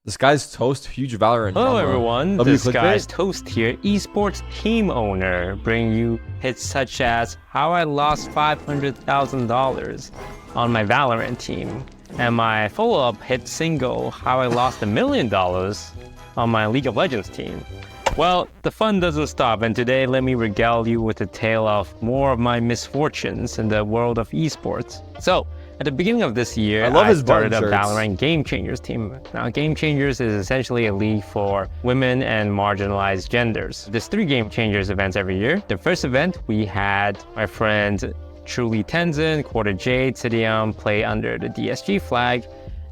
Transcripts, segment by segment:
This guy's Toast, huge Valorant. Hello drama. everyone, W this clickbait? guy's Toast here, esports team owner, bringing you hits such as how I lost $500,000 on my Valorant team, and my follow-up hit single, how I lost $1 million on my League of Legends team. Well, the fun doesn't stop, and today let me regale you with a tale of more of my misfortunes in the world of esports. So, at the beginning of this year, I started a Valorant Game Changers team. Now, Game Changers is essentially a league for women and marginalized genders. There's 3 Game Changers events every year. The first event, we had my friend Truly Tenzin, Quarter Jade, Sidium play under the DSG flag,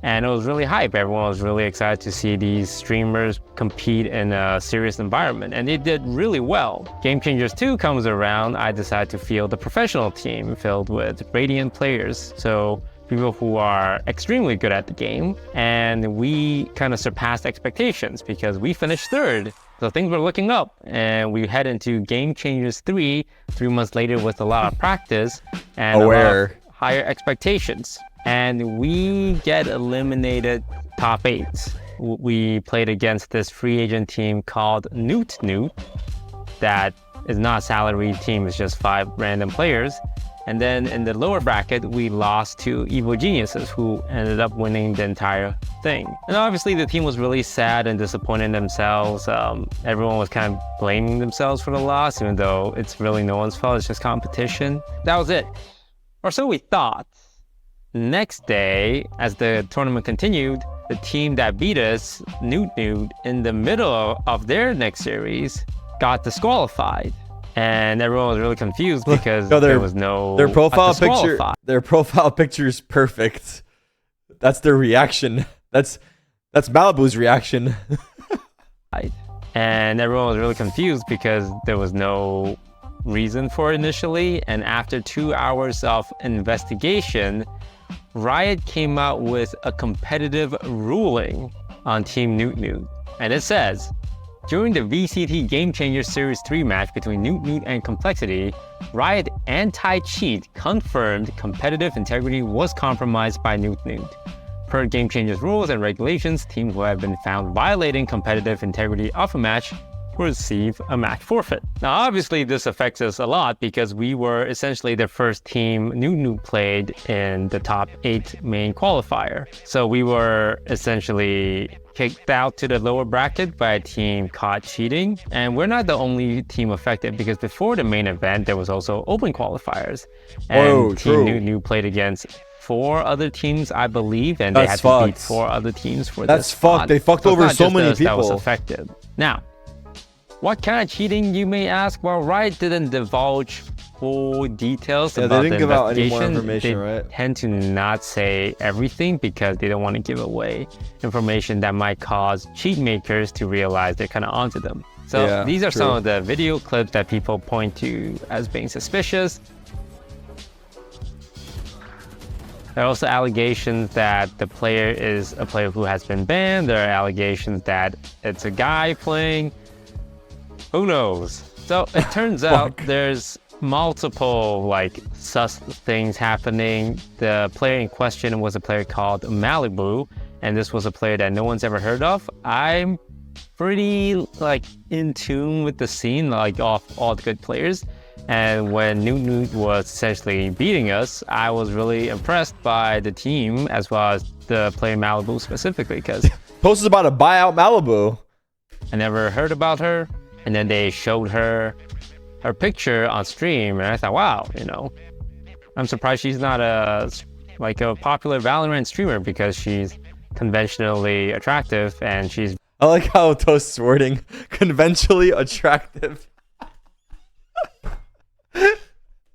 and it was really hype. Everyone was really excited to see these streamers compete in a serious environment, and they did really well. Game Changers 2 comes around, I decided to field a professional team filled with radiant players, so people who are extremely good at the game, and we kind of surpassed expectations because we finished 3rd. So things were looking up, and we head into Game Changers 3 months later with a lot of practice and a lot of higher expectations. And we get eliminated top 8. We played against this free agent team called Newt that is not a salaried team, it's just 5 random players. And then in the lower bracket, we lost to Evil Geniuses, who ended up winning the entire thing. And obviously the team was really sad and disappointed in themselves. Everyone was kind of blaming themselves for the loss, even though it's really no one's fault, it's just competition. That was it. Or so we thought. Next day, as the tournament continued, the team that beat us, Newt, in the middle of their next series, got disqualified. And everyone was really confused because there was no their profile picture. Their profile picture is perfect. That's their reaction. That's Malibu's reaction. And everyone was really confused because there was no reason for it initially. And after 2 hours of investigation, Riot came out with a competitive ruling on Team Newt. And it says, during the VCT Game Changers Series 3 match between Newt and Complexity, Riot anti-cheat confirmed competitive integrity was compromised by Newt. Per Game Changers rules and regulations, teams who have been found violating competitive integrity of a match will receive a match forfeit. Now, obviously, this affects us a lot because we were essentially the first team Newt played in the top 8 main qualifier. So we were essentially kicked out to the lower bracket by a team caught cheating. And we're not the only team affected because before the main event, there was also open qualifiers. And Team Newt played against 4 other teams, I believe, and they had to beat 4 other teams for this. That's fucked. They fucked over so many people. That was affected. Now, what kind of cheating, you may ask? Well, Riot didn't divulge full details about the investigation. They didn't give out any more information, right? They tend to not say everything because they don't want to give away information that might cause cheat makers to realize they're kind of onto them. So these are some of the video clips that people point to as being suspicious. There are also allegations that the player is a player who has been banned. There are allegations that it's a guy playing. Who knows? So it turns out there's multiple sus things happening. The player in question was a player called Malibu, and this was a player that no one's ever heard of. I'm pretty in tune with the scene, of all the good players. And when Newt was essentially beating us, I was really impressed by the team as well as the player Malibu specifically because Post is about to buy out Malibu. I never heard about her. And then they showed her picture on stream, and I thought, wow, I'm surprised she's not a popular Valorant streamer because she's conventionally attractive and she's. I like how Toast's wording, conventionally attractive.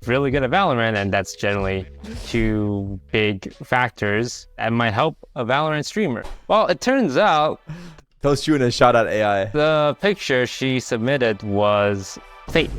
Really good at Valorant, and that's generally 2 big factors that might help a Valorant streamer. Well, it turns out. Toast shooting a shot at AI. The picture she submitted was fake.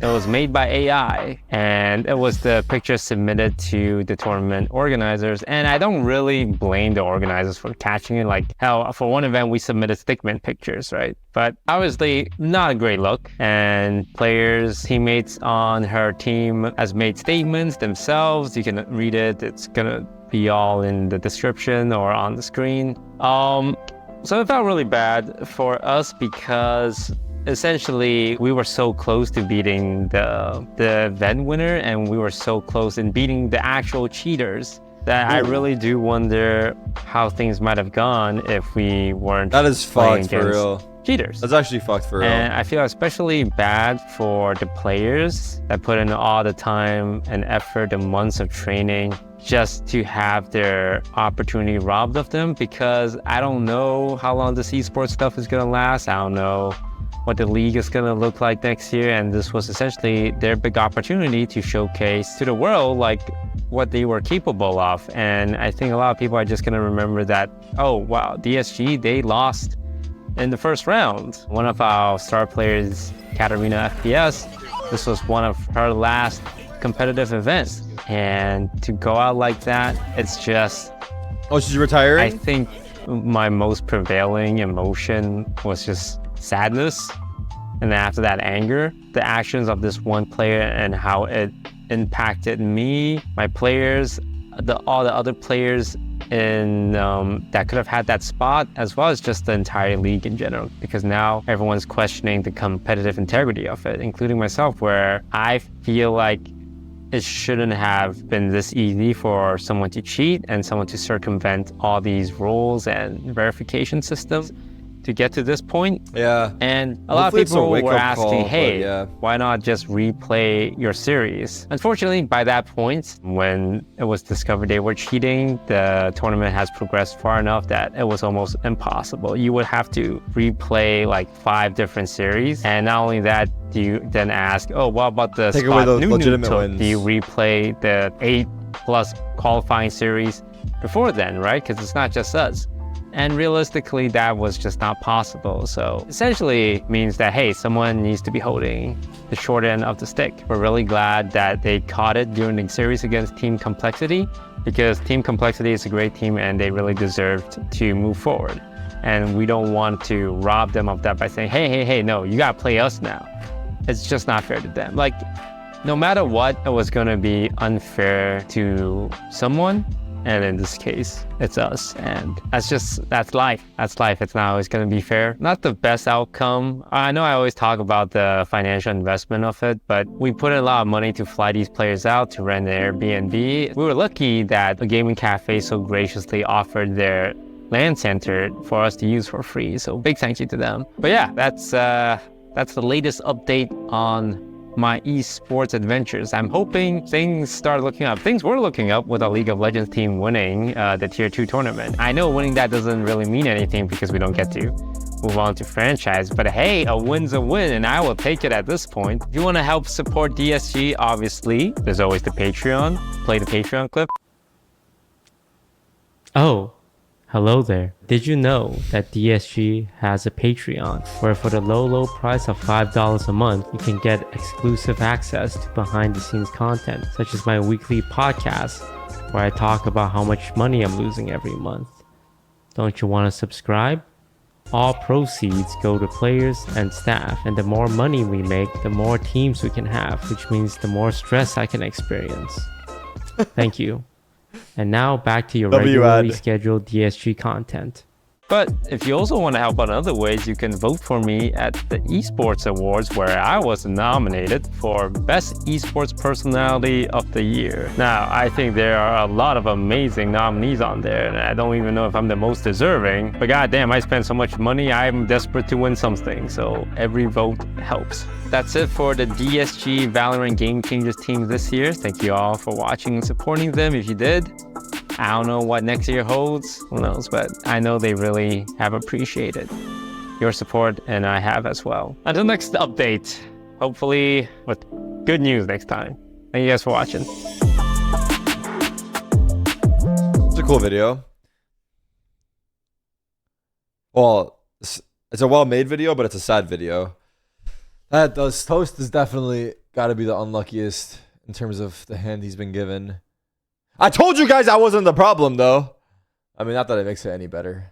It was made by AI, and it was the picture submitted to the tournament organizers. And I don't really blame the organizers for catching it. Hell, for one event, we submitted stickman pictures, right? But obviously, not a great look. And players, teammates on her team has made statements themselves. You can read it. It's gonna be all in the description or on the screen. So it felt really bad for us because essentially we were so close to beating the event winner, and we were so close in beating the actual cheaters that I really do wonder how things might have gone if we weren't. That is fucked for real. Cheaters. That's actually fucked for real. And I feel especially bad for the players that put in all the time and effort and months of training just to have their opportunity robbed of them, because I don't know how long this esports stuff is gonna last. I don't know what the league is gonna look like next year, and this was essentially their big opportunity to showcase to the world like what they were capable of. And I think a lot of people are just gonna remember that, oh wow, DSG, they lost in the first round. One of our star players, Katarina FPS, this was one of her last competitive events, and to go out like that, it's just... Oh, she's retiring? I think my most prevailing emotion was just sadness, and then after that, anger. The actions of this one player and how it impacted me, my players, all the other players in that could have had that spot, as well as just the entire league in general, because now everyone's questioning the competitive integrity of it, including myself, where I feel like it shouldn't have been this easy for someone to cheat and someone to circumvent all these rules and verification systems to get to this point. Yeah. And a lot of people were asking, call, hey, why not just replay your series? Unfortunately, by that point, when it was discovered they were cheating, the tournament has progressed far enough that it was almost impossible. You would have to replay like 5 different series. And not only that, you then ask, oh, what about the Take spot away the legitimate took? wins. Do you replay the 8+ qualifying series before then, right? Because it's not just us. And realistically, that was just not possible. So essentially means that, hey, someone needs to be holding the short end of the stick. We're really glad that they caught it during the series against Team Complexity, because Team Complexity is a great team and they really deserved to move forward. And we don't want to rob them of that by saying, hey, no, you gotta play us now. It's just not fair to them. Like, no matter what, it was gonna be unfair to someone. And in this case, it's us. And that's life. That's life. It's not always going to be fair. Not the best outcome. I know I always talk about the financial investment of it, but we put in a lot of money to fly these players out, to rent an Airbnb. We were lucky that a gaming cafe so graciously offered their LAN center for us to use for free. So big thank you to them. But yeah, that's the latest update on my esports adventures. I'm hoping things start looking up. Things were looking up with a League of Legends team winning the Tier 2 tournament. I know winning that doesn't really mean anything because we don't get to move on to franchise, but hey, a win's a win, and I will take it at this point. If you want to help support DSG, obviously, there's always the Patreon. Play the Patreon clip. Oh, hello there. Did you know that DSG has a Patreon where for the low price of $5 a month, you can get exclusive access to behind the scenes content, such as my weekly podcast where I talk about how much money I'm losing every month. Don't you want to subscribe? All proceeds go to players and staff, and the more money we make, the more teams we can have, which means the more stress I can experience. Thank you. And now back to your regularly scheduled DSG content. But if you also want to help out in other ways, you can vote for me at the Esports Awards, where I was nominated for Best Esports Personality of the Year. Now, I think there are a lot of amazing nominees on there, and I don't even know if I'm the most deserving. But goddamn, I spend so much money, I'm desperate to win something, so every vote helps. That's it for the DSG Valorant Game Changers team this year. Thank you all for watching and supporting them. If you did, I don't know what next year holds, who knows, but I know they really have appreciated your support, and I have as well. Until next update, hopefully with good news next time. Thank you guys for watching. It's a cool video. Well, it's a well-made video, but it's a sad video. This toast is definitely got to be the unluckiest in terms of the hand he's been given. I told you guys I wasn't the problem, though. I mean, not that it makes it any better.